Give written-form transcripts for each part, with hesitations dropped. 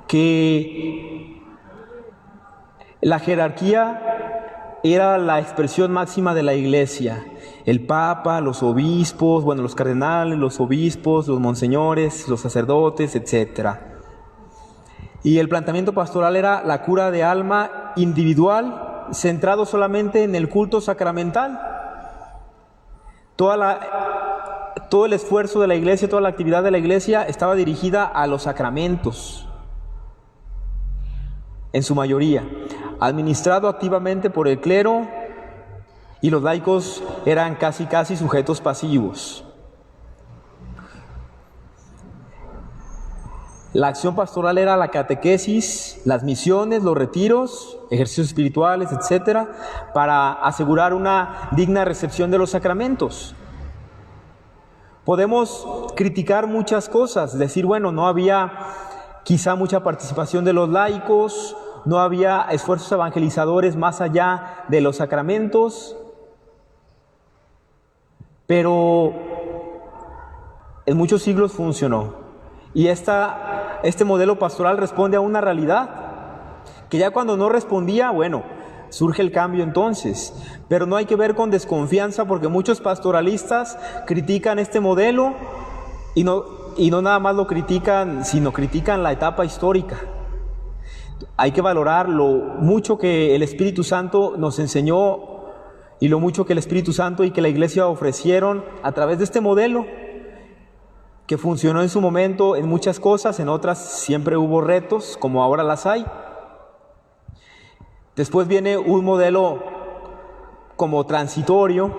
que la jerarquía era la expresión máxima de la Iglesia. El Papa, los obispos, los cardenales, los obispos, los monseñores, los sacerdotes, etc. Y el planteamiento pastoral era la cura de alma individual, centrado solamente en el culto sacramental. Todo el esfuerzo de la Iglesia, toda la actividad de la Iglesia estaba dirigida a los sacramentos, en su mayoría, administrado activamente por el clero, y los laicos eran casi sujetos pasivos. La acción pastoral era la catequesis, las misiones, los retiros, ejercicios espirituales, etc., para asegurar una digna recepción de los sacramentos. Podemos criticar muchas cosas, decir, no había quizá mucha participación de los laicos, no había esfuerzos evangelizadores más allá de los sacramentos, pero en muchos siglos funcionó. Y este modelo pastoral responde a una realidad, que ya cuando no respondía, surge el cambio entonces. Pero no hay que ver con desconfianza, porque muchos pastoralistas critican este modelo y no nada más lo critican, sino critican la etapa histórica. Hay que valorar lo mucho que el Espíritu Santo nos enseñó y lo mucho que el Espíritu Santo y que la Iglesia ofrecieron a través de este modelo, que funcionó en su momento en muchas cosas, en otras siempre hubo retos, como ahora las hay. Después viene un modelo como transitorio,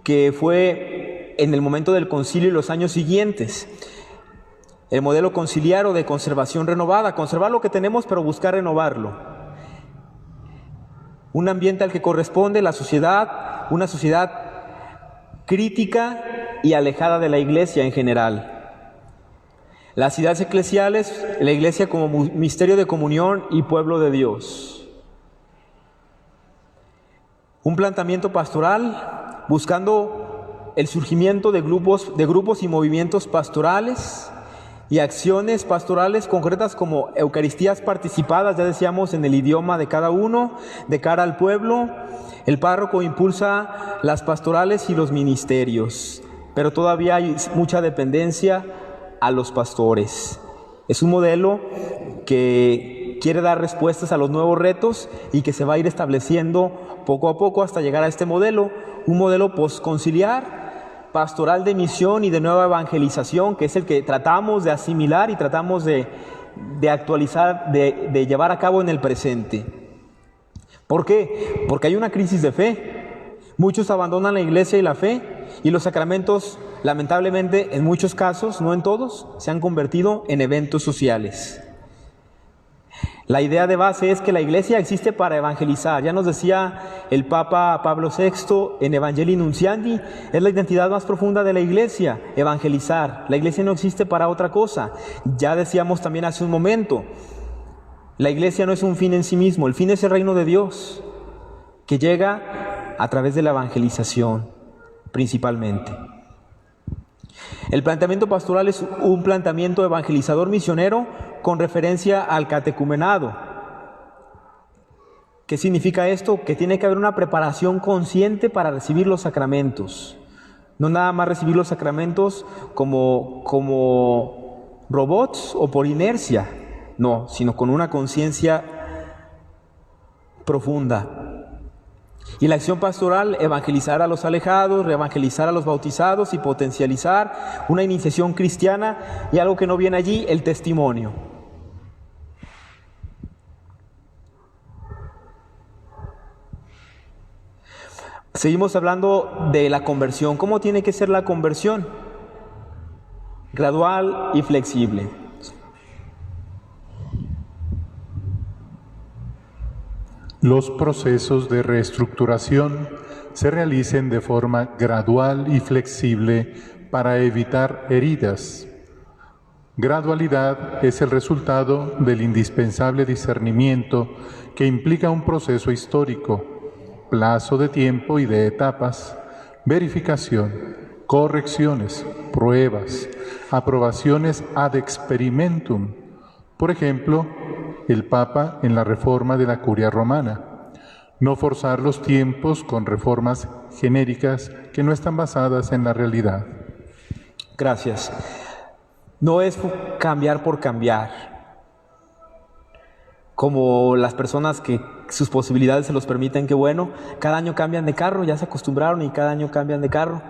que fue en el momento del concilio y los años siguientes. El modelo conciliar o de conservación renovada, conservar lo que tenemos pero buscar renovarlo. Un ambiente al que corresponde la sociedad, una sociedad crítica y alejada de la Iglesia en general. Las ciudades eclesiales, la Iglesia como misterio de comunión y pueblo de Dios. Un planteamiento pastoral buscando el surgimiento de grupos y movimientos pastorales y acciones pastorales concretas como eucaristías participadas, ya decíamos, en el idioma de cada uno, de cara al pueblo. El párroco impulsa las pastorales y los ministerios, pero todavía hay mucha dependencia a los pastores. Es un modelo que quiere dar respuestas a los nuevos retos y que se va a ir estableciendo poco a poco hasta llegar a este modelo, un modelo posconciliar, pastoral de misión y de nueva evangelización, que es el que tratamos de asimilar y tratamos de actualizar, de llevar a cabo en el presente. ¿Por qué? Porque hay una crisis de fe. Muchos abandonan la Iglesia y la fe, y los sacramentos, lamentablemente, en muchos casos, no en todos, se han convertido en eventos sociales. La idea de base es que la Iglesia existe para evangelizar. Ya nos decía el Papa Pablo VI en Evangelii Nuntiandi, es la identidad más profunda de la Iglesia, evangelizar. La Iglesia no existe para otra cosa. Ya decíamos también hace un momento, la Iglesia no es un fin en sí mismo, el fin es el reino de Dios, que llega a través de la evangelización, principalmente. El planteamiento pastoral es un planteamiento evangelizador misionero con referencia al catecumenado. ¿Qué significa esto? Que tiene que haber una preparación consciente para recibir los sacramentos. No nada más recibir los sacramentos como robots o por inercia, no, sino con una conciencia profunda. Y la acción pastoral, evangelizar a los alejados, reevangelizar a los bautizados y potencializar una iniciación cristiana, y algo que no viene allí, el testimonio. Seguimos hablando de la conversión. ¿Cómo tiene que ser la conversión? Gradual y flexible. Los procesos de reestructuración se realicen de forma gradual y flexible para evitar heridas. Gradualidad es el resultado del indispensable discernimiento que implica un proceso histórico, plazo de tiempo y de etapas, verificación, correcciones, pruebas, aprobaciones ad experimentum. Por ejemplo, el Papa en la reforma de la Curia Romana. No forzar los tiempos con reformas genéricas que no están basadas en la realidad. Gracias. No es cambiar por cambiar. Como las personas que sus posibilidades se los permiten, qué bueno. Cada año cambian de carro, ya se acostumbraron y cada año cambian de carro.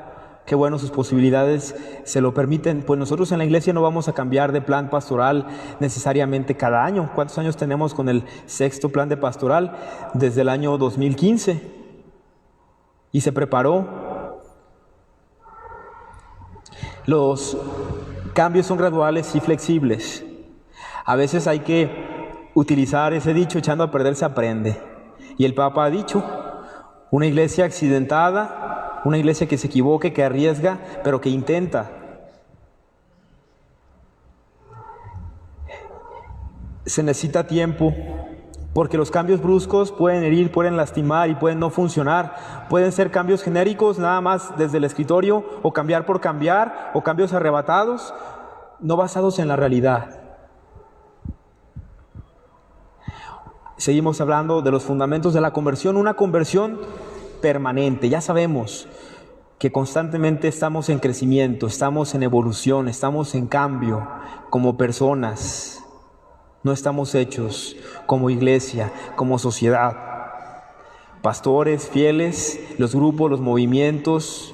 Qué bueno, sus posibilidades se lo permiten. Pues nosotros en la iglesia no vamos a cambiar de plan pastoral necesariamente cada año. ¿Cuántos años tenemos con el 6º plan de pastoral? Desde el año 2015. Y se preparó. Los cambios son graduales y flexibles. A veces hay que utilizar ese dicho, echando a perder se aprende. Y el Papa ha dicho, una iglesia accidentada, una iglesia que se equivoque, que arriesga, pero que intenta. Se necesita tiempo, porque los cambios bruscos pueden herir, pueden lastimar y pueden no funcionar. Pueden ser cambios genéricos, nada más desde el escritorio, o cambiar por cambiar, o cambios arrebatados, no basados en la realidad. Seguimos hablando de los fundamentos de la conversión, una conversión permanente. Ya sabemos que constantemente estamos en crecimiento, estamos en evolución, estamos en cambio como personas. No estamos hechos como iglesia, como sociedad. Pastores, fieles, los grupos, los movimientos,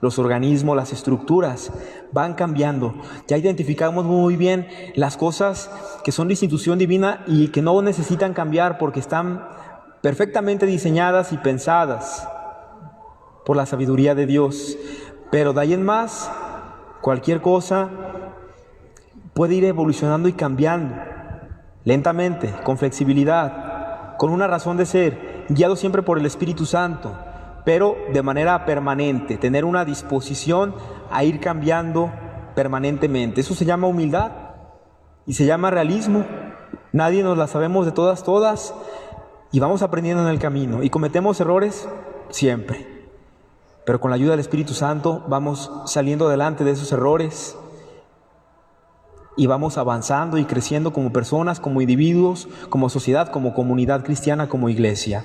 los organismos, las estructuras van cambiando. Ya identificamos muy bien las cosas que son de institución divina y que no necesitan cambiar porque están perfectamente diseñadas y pensadas por la sabiduría de Dios. Pero de ahí en más, cualquier cosa puede ir evolucionando y cambiando lentamente, con flexibilidad, con una razón de ser, guiado siempre por el Espíritu Santo, pero de manera permanente, tener una disposición a ir cambiando permanentemente. Eso se llama humildad y se llama realismo. Nadie nos la sabemos de todas, y vamos aprendiendo en el camino. Y cometemos errores siempre, pero con la ayuda del Espíritu Santo vamos saliendo adelante de esos errores y vamos avanzando y creciendo como personas, como individuos, como sociedad, como comunidad cristiana, como iglesia.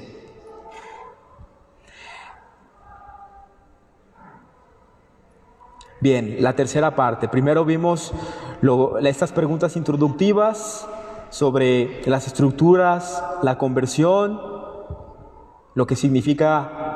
Bien, la tercera parte. Primero vimos estas preguntas introductivas sobre las estructuras, la conversión, lo que significa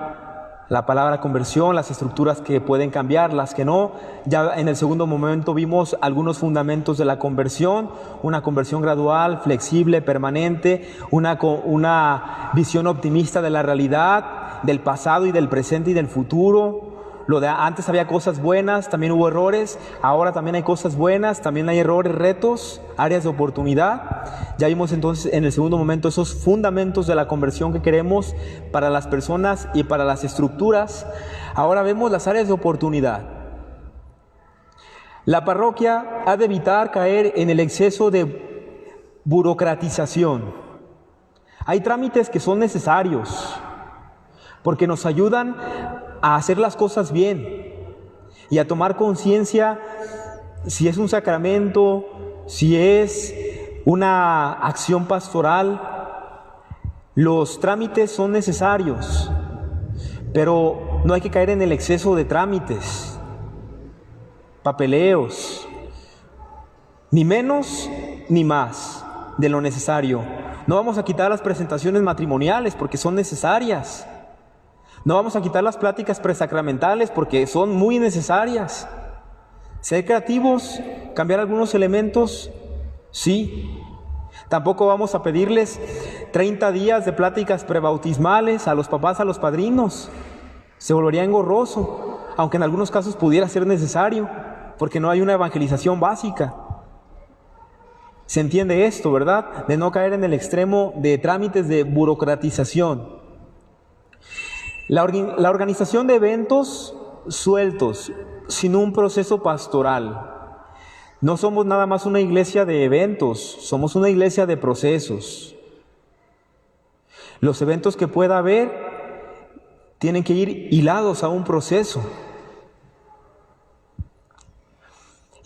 la palabra conversión, las estructuras que pueden cambiar, las que no. Ya en el segundo momento vimos algunos fundamentos de la conversión, una conversión gradual, flexible, permanente, una visión optimista de la realidad, del pasado y del presente y del futuro. Antes había cosas buenas, también hubo errores, ahora también hay cosas buenas, también hay errores, retos, áreas de oportunidad. Ya vimos entonces en el segundo momento esos fundamentos de la conversión que queremos para las personas y para las estructuras. Ahora vemos las áreas de oportunidad. La parroquia ha de evitar caer en el exceso de burocratización. Hay trámites que son necesarios porque nos ayudan a hacer las cosas bien y a tomar conciencia si es un sacramento, si es una acción pastoral. Los trámites son necesarios, pero no hay que caer en el exceso de trámites, papeleos, ni menos ni más de lo necesario. No vamos a quitar las presentaciones matrimoniales porque son necesarias. No vamos a quitar las pláticas presacramentales porque son muy necesarias. Ser creativos, cambiar algunos elementos, sí. Tampoco vamos a pedirles 30 días de pláticas prebautismales a los papás, a los padrinos. Se volvería engorroso, aunque en algunos casos pudiera ser necesario, porque no hay una evangelización básica. Se entiende esto, ¿verdad? De no caer en el extremo de trámites de burocratización. La organización de eventos sueltos, sin un proceso pastoral. No somos nada más una iglesia de eventos, somos una iglesia de procesos. Los eventos que pueda haber tienen que ir hilados a un proceso.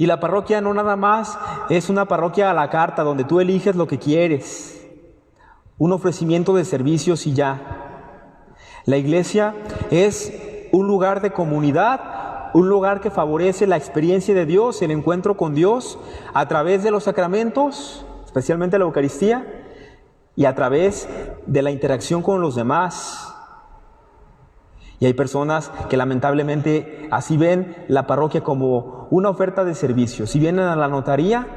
Y la parroquia no nada más es una parroquia a la carta donde tú eliges lo que quieres, un ofrecimiento de servicios y ya. La iglesia es un lugar de comunidad, un lugar que favorece la experiencia de Dios, el encuentro con Dios a través de los sacramentos, especialmente la Eucaristía, y a través de la interacción con los demás. Y hay personas que lamentablemente así ven la parroquia como una oferta de servicio. Si vienen a la notaría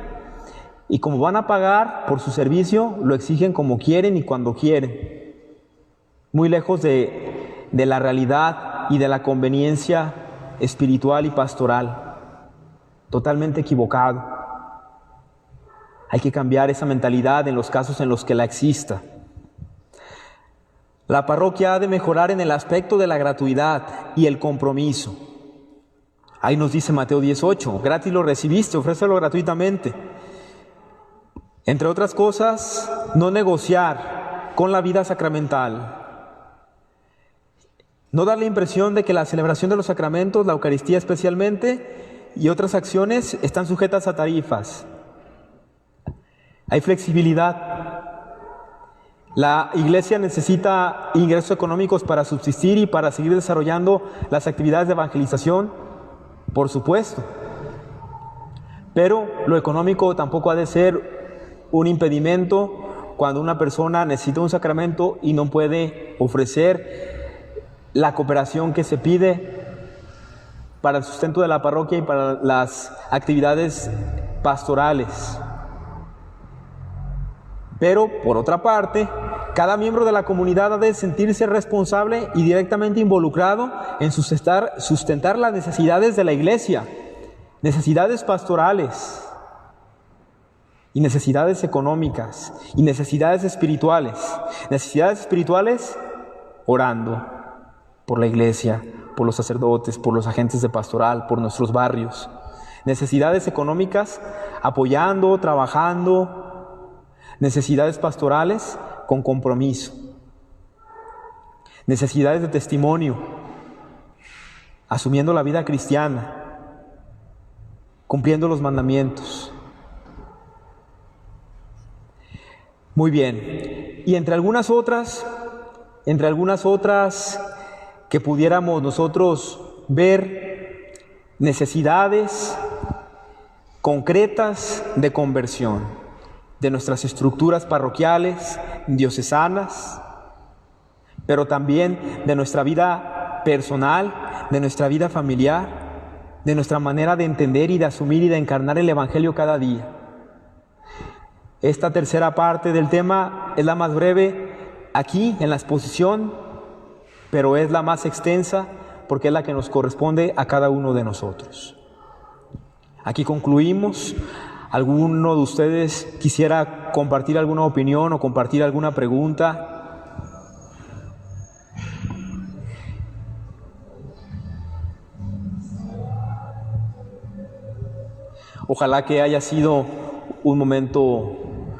y como van a pagar por su servicio, lo exigen como quieren y cuando quieren. Muy lejos de la realidad y de la conveniencia espiritual y pastoral. Totalmente equivocado. Hay que cambiar esa mentalidad en los casos en los que la exista. La parroquia ha de mejorar en el aspecto de la gratuidad y el compromiso. Ahí nos dice Mateo 18, gratis lo recibiste, ofrécelo gratuitamente. Entre otras cosas, no negociar con la vida sacramental. No dar la impresión de que la celebración de los sacramentos, la Eucaristía especialmente, y otras acciones están sujetas a tarifas. Hay flexibilidad. La iglesia necesita ingresos económicos para subsistir y para seguir desarrollando las actividades de evangelización, por supuesto. Pero lo económico tampoco ha de ser un impedimento cuando una persona necesita un sacramento y no puede ofrecer la cooperación que se pide para el sustento de la parroquia y para las actividades pastorales. Pero, por otra parte, cada miembro de la comunidad ha de sentirse responsable y directamente involucrado en sustentar las necesidades de la iglesia, necesidades pastorales, y necesidades económicas, y necesidades espirituales. Necesidades espirituales, orando por la iglesia, por los sacerdotes, por los agentes de pastoral, por nuestros barrios. Necesidades económicas, apoyando, trabajando. Necesidades pastorales con compromiso. Necesidades de testimonio, asumiendo la vida cristiana, cumpliendo los mandamientos. Muy bien. Y entre algunas otras que pudiéramos nosotros ver, necesidades concretas de conversión de nuestras estructuras parroquiales, diocesanas, pero también de nuestra vida personal, de nuestra vida familiar, de nuestra manera de entender y de asumir y de encarnar el Evangelio cada día. Esta tercera parte del tema es la más breve aquí en la exposición, pero es la más extensa porque es la que nos corresponde a cada uno de nosotros. Aquí concluimos. ¿Alguno de ustedes quisiera compartir alguna opinión o compartir alguna pregunta? Ojalá que haya sido un momento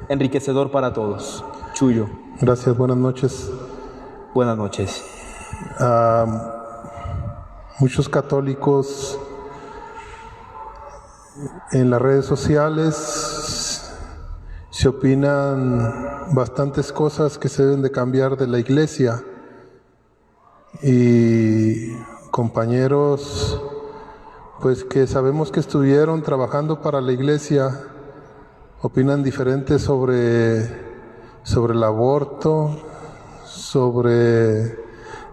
enriquecedor para todos. Chuyo. Gracias, buenas noches. Buenas noches. Muchos católicos en las redes sociales se opinan bastantes cosas que se deben de cambiar de la iglesia, y compañeros pues que sabemos que estuvieron trabajando para la iglesia opinan diferente sobre el aborto, sobre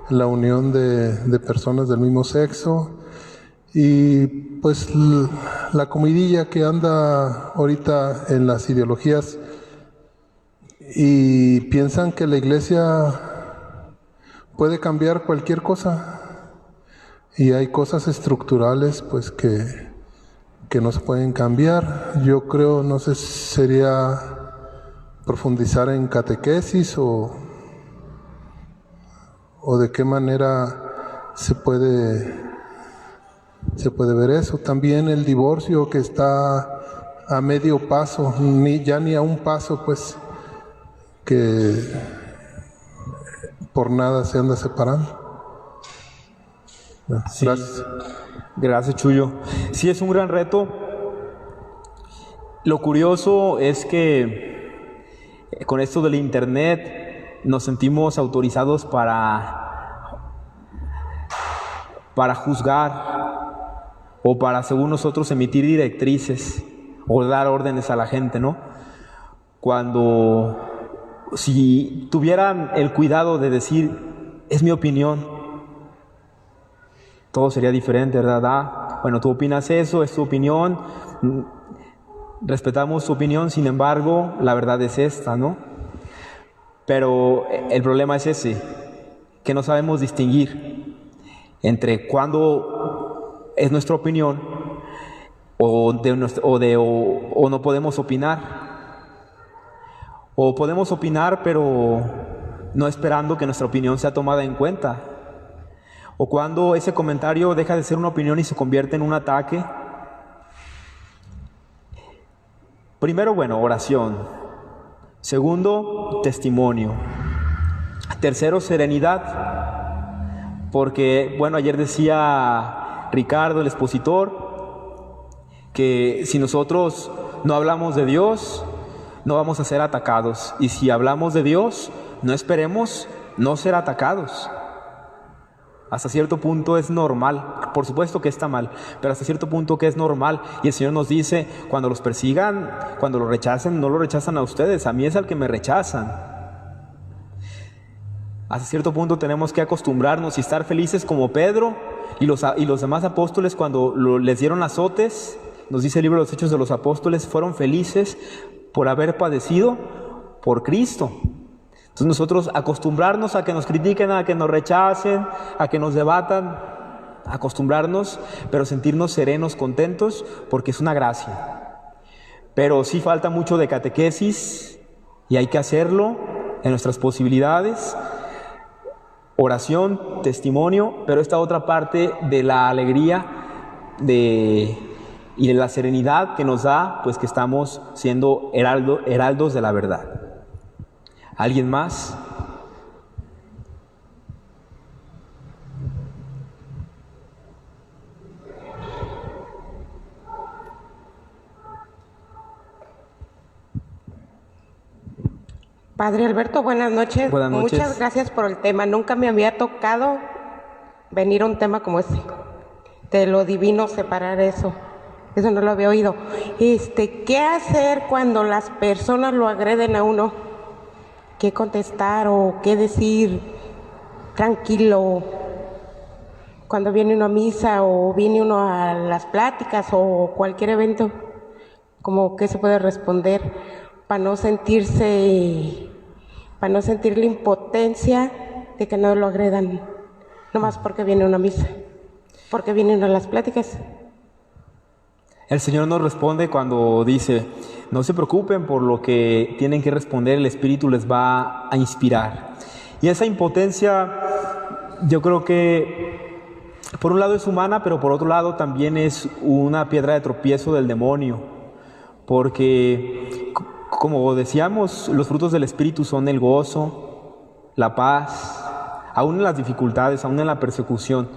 la unión de personas del mismo sexo. Y pues la comidilla que anda ahorita en las ideologías, y piensan que la iglesia puede cambiar cualquier cosa, y hay cosas estructurales pues que no se pueden cambiar. Yo creo, no sé si sería profundizar en catequesis o de qué manera se puede ver eso. También el divorcio, que está a medio paso, ni a un paso, pues, que por nada se anda separando. Sí. Gracias. Gracias, Chuyo. Sí, es un gran reto Lo curioso es que con esto del internet nos sentimos autorizados para juzgar o para, según nosotros, emitir directrices o dar órdenes a la gente, ¿no? Cuando, si tuvieran el cuidado de decir, es mi opinión, todo sería diferente, ¿verdad? Bueno, tú opinas eso, es tu opinión, respetamos tu opinión, sin embargo, la verdad es esta, ¿no? Pero el problema es ese, que no sabemos distinguir entre cuándo es nuestra opinión o no podemos opinar. O podemos opinar, pero no esperando que nuestra opinión sea tomada en cuenta. O cuando ese comentario deja de ser una opinión y se convierte en un ataque. Primero, oración. Segundo, testimonio. Tercero, serenidad. Porque, ayer decía Ricardo, el expositor, que si nosotros no hablamos de Dios, no vamos a ser atacados. Y si hablamos de Dios, no esperemos no ser atacados. Hasta cierto punto es normal. Por supuesto que está mal, pero hasta cierto punto que es normal. Y el Señor nos dice, cuando los persigan, cuando los rechacen, no lo rechazan a ustedes, a mí es al que me rechazan. Hasta cierto punto tenemos que acostumbrarnos y estar felices como Pedro y los demás apóstoles cuando les dieron azotes. Nos dice el libro de los Hechos de los Apóstoles, fueron felices por haber padecido por Cristo. Entonces nosotros acostumbrarnos a que nos critiquen, a que nos rechacen, a que nos debatan, acostumbrarnos, pero sentirnos serenos, contentos, porque es una gracia. Pero sí falta mucho de catequesis y hay que hacerlo en nuestras posibilidades. Oración, testimonio, pero esta otra parte de la alegría y de la serenidad que nos da, pues que estamos siendo heraldos de la verdad. ¿Alguien más? Padre Alberto, buenas noches. Buenas noches. Muchas gracias por el tema. Nunca me había tocado venir a un tema como este. De lo divino, separar eso. Eso no lo había oído. ¿Qué hacer cuando las personas lo agreden a uno? ¿Qué contestar o qué decir? Tranquilo. Cuando viene uno a misa o viene uno a las pláticas o cualquier evento, ¿cómo qué se puede responder para no sentir la impotencia de que no lo agredan, nomás porque viene uno a misa, porque viene uno a las pláticas? El Señor nos responde cuando dice, no se preocupen por lo que tienen que responder, el Espíritu les va a inspirar. Y esa impotencia, yo creo que por un lado es humana, pero por otro lado también es una piedra de tropiezo del demonio, porque como decíamos, los frutos del Espíritu son el gozo, la paz, aún en las dificultades, aún en la persecución.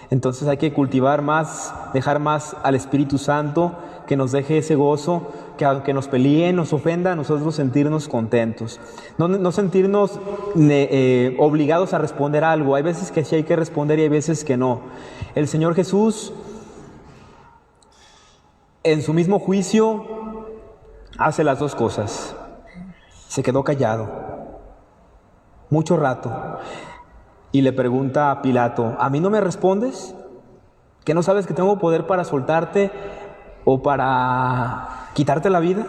Entonces hay que cultivar más, dejar más al Espíritu Santo que nos deje ese gozo, que aunque nos peleen, nos ofenda, nosotros sentirnos contentos. No sentirnos obligados a responder algo. Hay veces que sí hay que responder y hay veces que no. El Señor Jesús, en su mismo juicio, hace las dos cosas. Se quedó callado mucho rato. Y le pregunta a Pilato, ¿a mí no me respondes? ¿Que no sabes que tengo poder para soltarte o para quitarte la vida?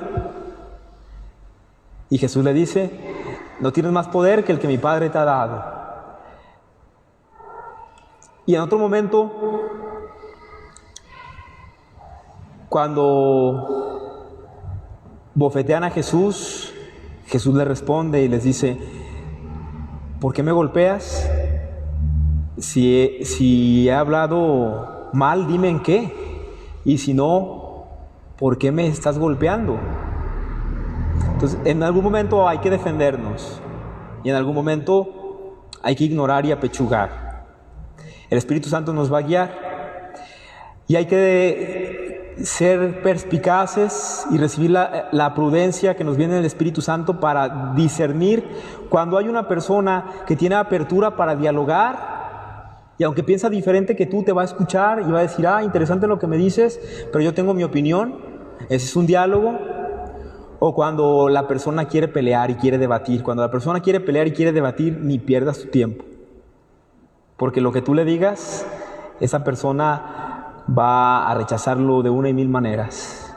Y Jesús le dice, no tienes más poder que el que mi Padre te ha dado. Y en otro momento, cuando bofetean a Jesús, Jesús le responde y les dice, ¿por qué me golpeas? Si he hablado mal, dime en qué. Y si no, ¿por qué me estás golpeando? Entonces, en algún momento hay que defendernos. Y en algún momento hay que ignorar y apechugar. El Espíritu Santo nos va a guiar. Y hay que ser perspicaces y recibir la prudencia que nos viene del Espíritu Santo para discernir cuando hay una persona que tiene apertura para dialogar y aunque piensa diferente que tú, te va a escuchar y va a decir, interesante lo que me dices, pero yo tengo mi opinión. Ese es un diálogo. O cuando la persona quiere pelear y quiere debatir. Cuando la persona quiere pelear y quiere debatir, ni pierdas tu tiempo. Porque lo que tú le digas, esa persona va a rechazarlo de una y mil maneras.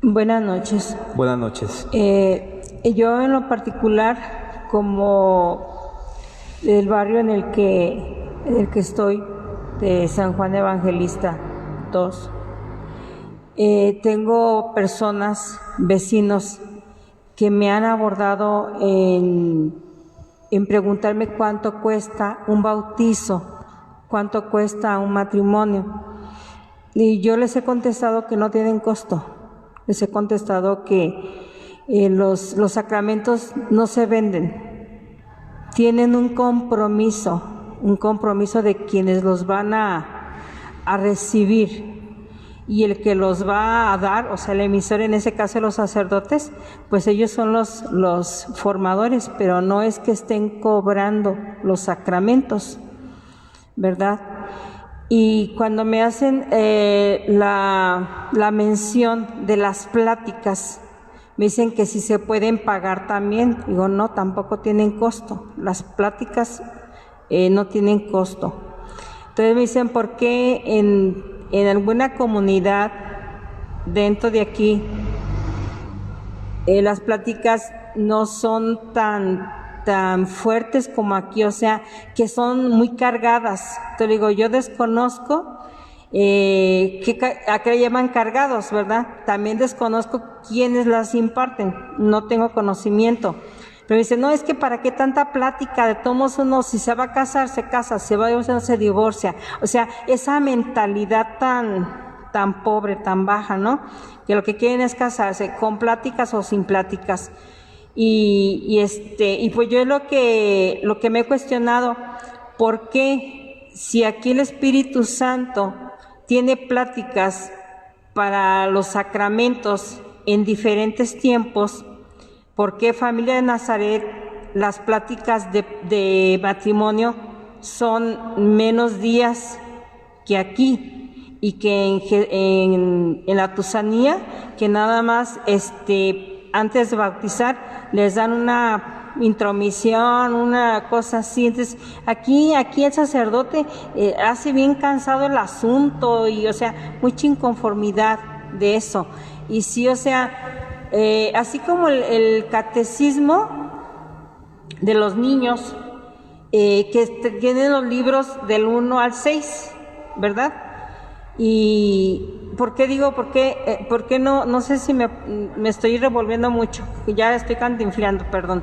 Buenas noches. Buenas noches. Yo en lo particular, como el barrio en el que estoy, de San Juan Evangelista 2, tengo personas, vecinos, que me han abordado en preguntarme cuánto cuesta un bautizo, cuánto cuesta un matrimonio. Y yo les he contestado que no tienen costo. Les he contestado que los sacramentos no se venden. Tienen un compromiso de quienes los van a recibir. Y el que los va a dar, o sea, el emisor, en ese caso los sacerdotes, pues ellos son los formadores, pero no es que estén cobrando los sacramentos, ¿verdad? Y cuando me hacen la mención de las pláticas, me dicen que si se pueden pagar también. Digo, no, tampoco tienen costo. Las pláticas no tienen costo. Entonces me dicen, ¿por qué en alguna comunidad dentro de aquí las pláticas no son tan fuertes como aquí? O sea, que son muy cargadas. Te digo, yo desconozco a qué le llaman cargados, ¿verdad? También desconozco quiénes las imparten, no tengo conocimiento. Pero dice, no, es que para qué tanta plática, de todos modos uno, si se va a casar, se casa, se va a divorciar, se divorcia. O sea, esa mentalidad tan pobre, tan baja, ¿no? Que lo que quieren es casarse, con pláticas o sin pláticas. Y pues yo lo que me he cuestionado, ¿por qué si aquí el Espíritu Santo tiene pláticas para los sacramentos en diferentes tiempos, por qué Familia de Nazaret las pláticas de matrimonio son menos días que aquí? Y que en la Tusanía, que nada más antes de bautizar les dan una intromisión, una cosa así. Entonces aquí el sacerdote hace bien cansado el asunto y, o sea, mucha inconformidad de eso. Y sí, o sea, así como el catecismo de los niños, que tienen los libros del 1 al 6, ¿verdad? Y ¿por qué digo? ¿Por qué no sé si me estoy revolviendo mucho? Ya estoy cantinfleando, perdón.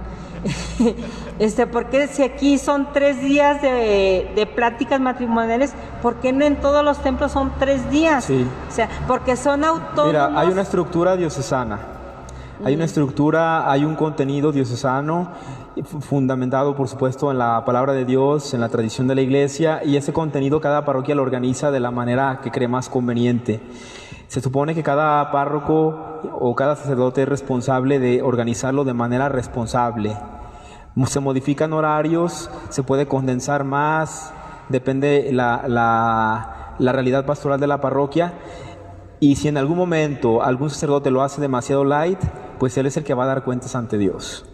¿Por qué si aquí son 3 días de pláticas matrimoniales, por qué no en todos los templos son 3 días? Sí. O sea, porque son autónomos. Mira, hay una estructura diocesana. Hay una estructura, hay un contenido diocesano fundamentado, por supuesto, en la palabra de Dios, en la tradición de la Iglesia, y ese contenido cada parroquia lo organiza de la manera que cree más conveniente. Se supone que cada párroco o cada sacerdote es responsable de organizarlo de manera responsable. Se modifican horarios, se puede condensar más, depende la realidad pastoral de la parroquia. Y si en algún momento algún sacerdote lo hace demasiado light, pues él es el que va a dar cuentas ante Dios.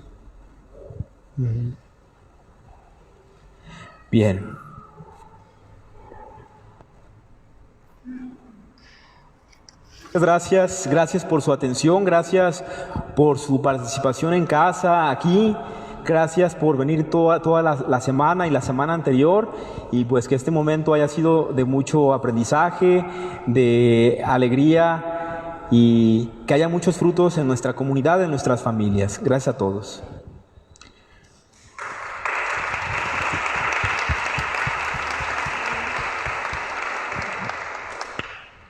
Bien. Gracias por su atención, gracias por su participación en casa, aquí. Gracias por venir toda la semana y la semana anterior, y pues que este momento haya sido de mucho aprendizaje, de alegría, y que haya muchos frutos en nuestra comunidad, en nuestras familias. Gracias a todos.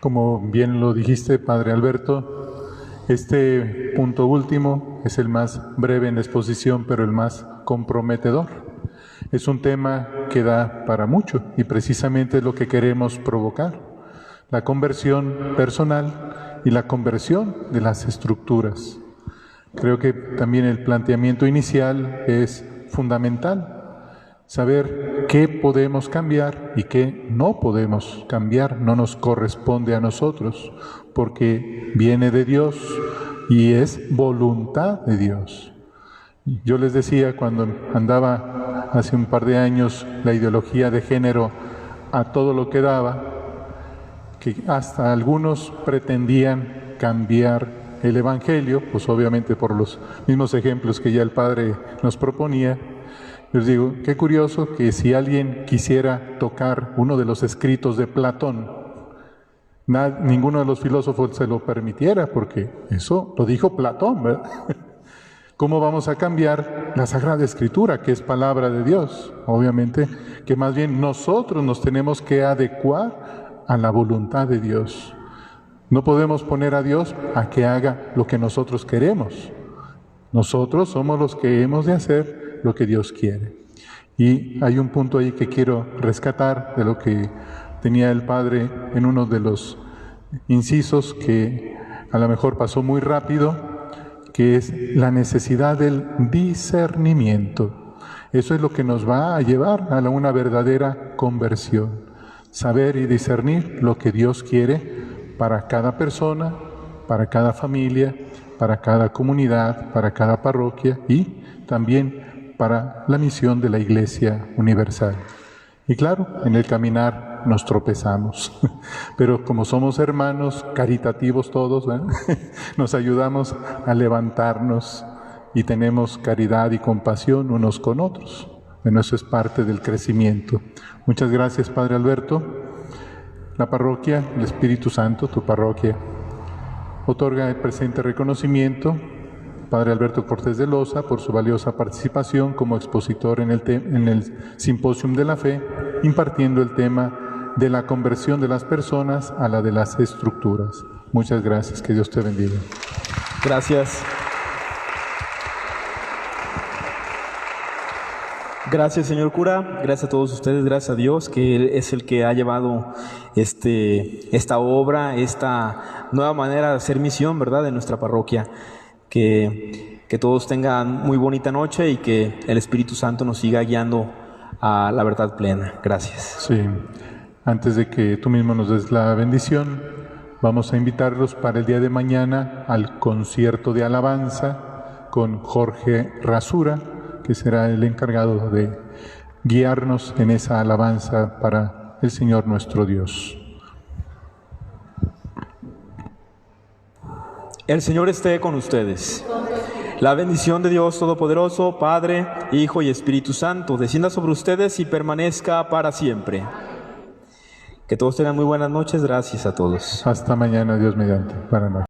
Como bien lo dijiste, Padre Alberto, este punto último es el más breve en la exposición, pero el más comprometedor. Es un tema que da para mucho y precisamente es lo que queremos provocar. La conversión personal y la conversión de las estructuras. Creo que también el planteamiento inicial es fundamental. Saber qué podemos cambiar y qué no podemos cambiar, no nos corresponde a nosotros, porque viene de Dios y es voluntad de Dios. Yo les decía cuando andaba hace un par de años la ideología de género a todo lo que daba, que hasta algunos pretendían cambiar el Evangelio, pues obviamente por los mismos ejemplos que ya el Padre nos proponía. Les digo, qué curioso que si alguien quisiera tocar uno de los escritos de Platón, ninguno de los filósofos se lo permitiera, porque eso lo dijo Platón, ¿verdad? ¿Cómo vamos a cambiar la Sagrada Escritura, que es palabra de Dios? Obviamente que más bien nosotros nos tenemos que adecuar a la voluntad de Dios. No podemos poner a Dios a que haga lo que nosotros queremos. Nosotros somos los que hemos de hacer lo que Dios quiere. Y hay un punto ahí que quiero rescatar de lo que tenía el Padre en uno de los incisos que a lo mejor pasó muy rápido, que es la necesidad del discernimiento. Eso es lo que nos va a llevar a una verdadera conversión. Saber y discernir lo que Dios quiere para cada persona, para cada familia, para cada comunidad, para cada parroquia y también para la misión de la Iglesia Universal. Y claro, en el caminar nos tropezamos, pero como somos hermanos caritativos todos, nos ayudamos a levantarnos y tenemos caridad y compasión unos con otros. Bueno, eso es parte del crecimiento. Muchas gracias, Padre Alberto. La parroquia, el Espíritu Santo, tu parroquia, otorga el presente reconocimiento Padre Alberto Cortés de Loza por su valiosa participación como expositor en el Simposium de la Fe, impartiendo el tema de la conversión de las personas a la de las estructuras. Muchas gracias, que Dios te bendiga. Gracias. Gracias, señor cura, gracias a todos ustedes, gracias a Dios, que Él es el que ha llevado esta obra, esta nueva manera de hacer misión, ¿verdad?, de nuestra parroquia. Que todos tengan muy bonita noche y que el Espíritu Santo nos siga guiando a la verdad plena. Gracias. Sí, antes de que tú mismo nos des la bendición, vamos a invitarlos para el día de mañana al concierto de alabanza con Jorge Rasura, que será el encargado de guiarnos en esa alabanza para el Señor nuestro Dios. El Señor esté con ustedes. La bendición de Dios Todopoderoso, Padre, Hijo y Espíritu Santo, descienda sobre ustedes y permanezca para siempre. Que todos tengan muy buenas noches. Gracias a todos. Hasta mañana, Dios mediante. Buenas noches.